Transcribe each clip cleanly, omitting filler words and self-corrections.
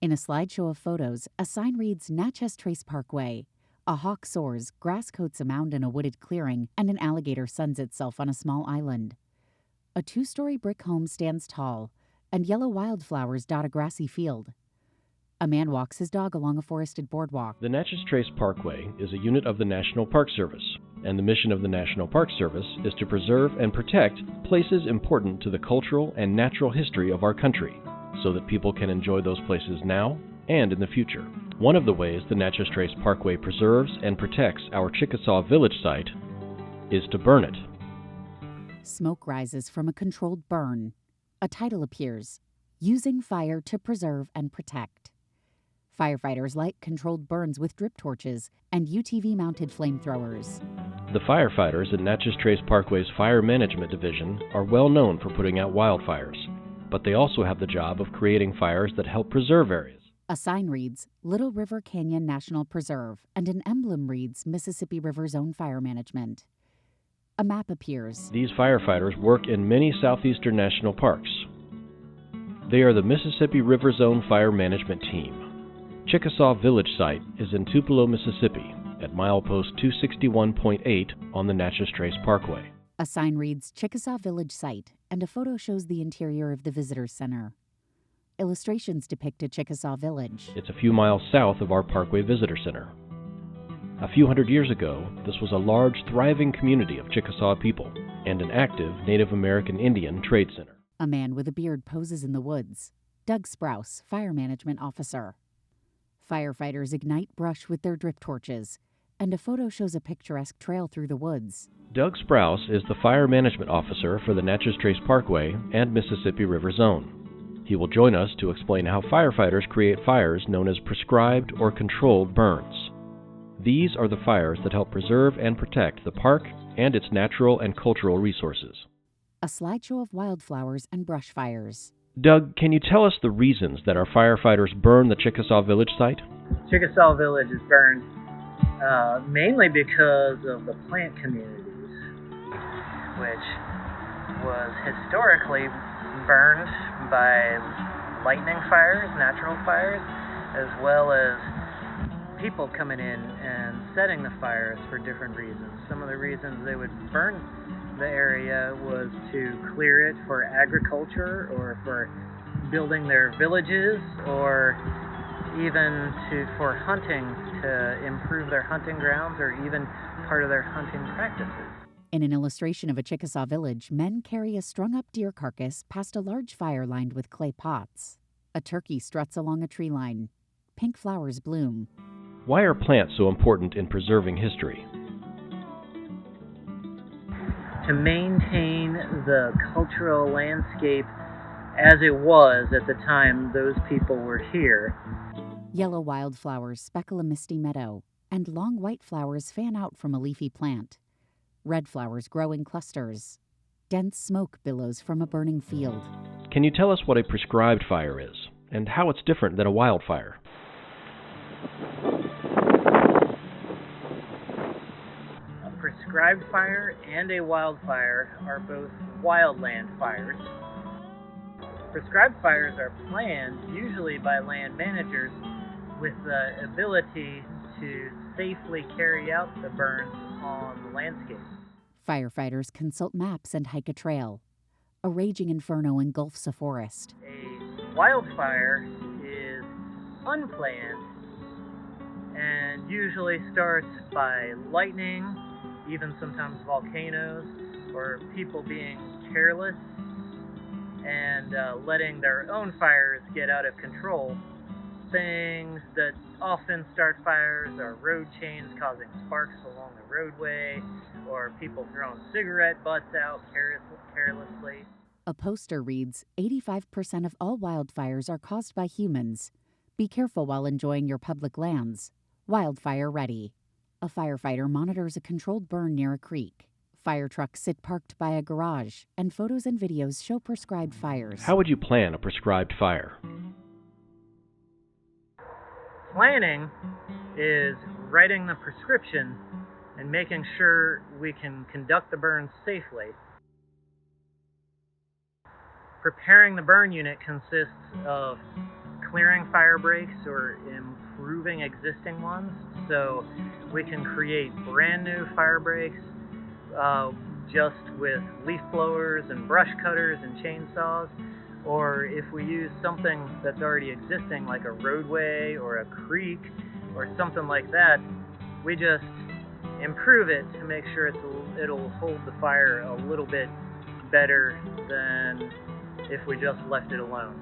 In a slideshow of photos, a sign reads Natchez Parkway. A hawk soars, grass coats a mound in a wooded clearing, and an alligator suns itself on a small island. A 2-story brick home stands tall, and yellow wildflowers dot a grassy field. A man walks his dog along a forested boardwalk. The Natchez Trace Parkway is a unit of the National Park Service, and the mission of the National Park Service is to preserve and protect places important to the cultural and natural history of our country, so that people can enjoy those places now and in the future. One of the ways the Natchez Trace Parkway preserves and protects our Chickasaw Village site is to burn it. Smoke rises from a controlled burn. A title appears, Using Fire to Preserve and Protect. Firefighters light controlled burns with drip torches and UTV-mounted flamethrowers. The firefighters at Natchez Trace Parkway's Fire Management Division are well known for putting out wildfires, but they also have the job of creating fires that help preserve areas. A sign reads, Little River Canyon National Preserve, and an emblem reads, Mississippi River Zone Fire Management. A map appears. These firefighters work in many southeastern national parks. They are the Mississippi River Zone Fire Management Team. Chickasaw Village site is in Tupelo, Mississippi, at milepost 261.8 on the Natchez Trace Parkway. A sign reads Chickasaw Village Site, and a photo shows the interior of the Visitor Center. Illustrations depict a Chickasaw Village. It's a few miles south of our Parkway Visitor Center. A few hundred years ago, this was a large, thriving community of Chickasaw people and an active Native American Indian trade center. A man with a beard poses in the woods. Doug Sprouse, Fire Management Officer. Firefighters ignite brush with their drip torches, and a photo shows a picturesque trail through the woods. Doug Sprouse is the Fire Management Officer for the Natchez Trace Parkway and Mississippi River Zone. He will join us to explain how firefighters create fires known as prescribed or controlled burns. These are the fires that help preserve and protect the park and its natural and cultural resources. A slideshow of wildflowers and brush fires. Doug, can you tell us the reasons that our firefighters burn the Chickasaw Village site? Chickasaw Village is burned mainly because of the plant communities, which was historically burned by lightning fires, natural fires, as well as people coming in and setting the fires for different reasons. Some of the reasons they would burn the area was to clear it for agriculture or for building their villages, or even for hunting, to improve their hunting grounds, or even part of their hunting practices. In an illustration of a Chickasaw village, men carry a strung-up deer carcass past a large fire lined with clay pots. A turkey struts along a tree line. Pink flowers bloom. Why are plants so important in preserving history? To maintain the cultural landscape as it was at the time those people were here. Yellow wildflowers speckle a misty meadow, and long white flowers fan out from a leafy plant. Red flowers grow in clusters. Dense smoke billows from a burning field. Can you tell us what a prescribed fire is, and how it's different than a wildfire? A prescribed fire and a wildfire are both wildland fires. Prescribed fires are planned usually by land managers with the ability to safely carry out the burns on the landscape. Firefighters consult maps and hike a trail. A raging inferno engulfs a forest. A wildfire is unplanned and usually starts by lightning, even sometimes volcanoes, or people being careless and letting their own fires get out of control. Things that often start fires are road chains causing sparks along the roadway, or people throwing cigarette butts out carelessly. A poster reads, 85% of all wildfires are caused by humans. Be careful while enjoying your public lands. Wildfire ready. A firefighter monitors a controlled burn near a creek. Fire trucks sit parked by a garage, and photos and videos show prescribed fires. How would you plan a prescribed fire? Planning is writing the prescription and making sure we can conduct the burn safely. Preparing the burn unit consists of clearing fire breaks or improving existing ones. So we can create brand new fire breaks just with leaf blowers and brush cutters and chainsaws. Or if we use something that's already existing, like a roadway or a creek or something like that, we just improve it to make sure it'll hold the fire a little bit better than if we just left it alone.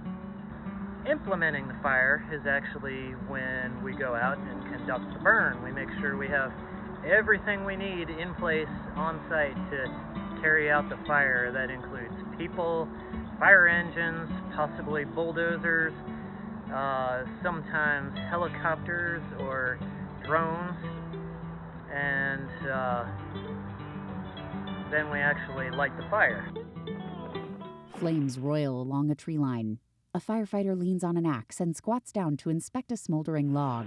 Implementing the fire is actually when we go out and conduct the burn. We make sure we have everything we need in place on site to carry out the fire. That includes people, fire engines, possibly bulldozers, sometimes helicopters or drones, and then we actually light the fire. Flames roil along a tree line. A firefighter leans on an axe and squats down to inspect a smoldering log.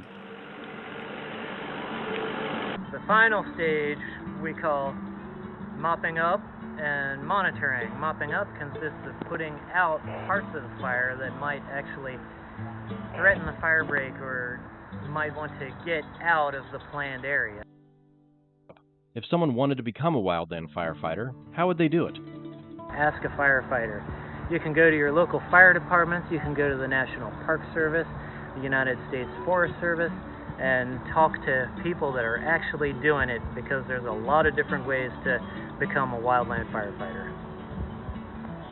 The final stage we call mopping up and monitoring. Mopping up consists of putting out parts of the fire that might actually threaten the fire break or might want to get out of the planned area. If someone wanted to become a wildland firefighter, how would they do it? Ask a firefighter. You can go to your local fire departments, you can go to the National Park Service, the United States Forest Service, and talk to people that are actually doing it, because there's a lot of different ways to become a wildland firefighter.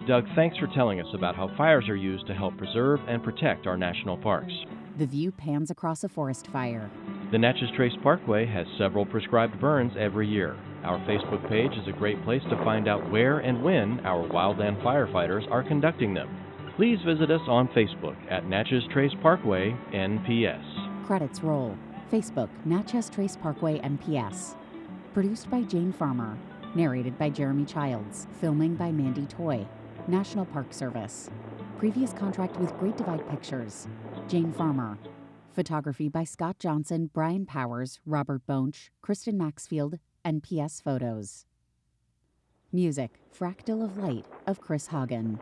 Doug, thanks for telling us about how fires are used to help preserve and protect our national parks. The view pans across a forest fire. The Natchez Trace Parkway has several prescribed burns every year. Our Facebook page is a great place to find out where and when our wildland firefighters are conducting them. Please visit us on Facebook at Natchez Trace Parkway, NPS. Credits roll. Facebook, Natchez Trace Parkway, NPS. Produced by Jane Farmer. Narrated by Jeremy Childs. Filming by Mandy Toy. National Park Service. Previous contract with Great Divide Pictures. Jane Farmer. Photography by Scott Johnson, Brian Powers, Robert Bonch, Kristen Maxfield, NPS Photos. Music, Fractal of Light of Chris Hagen.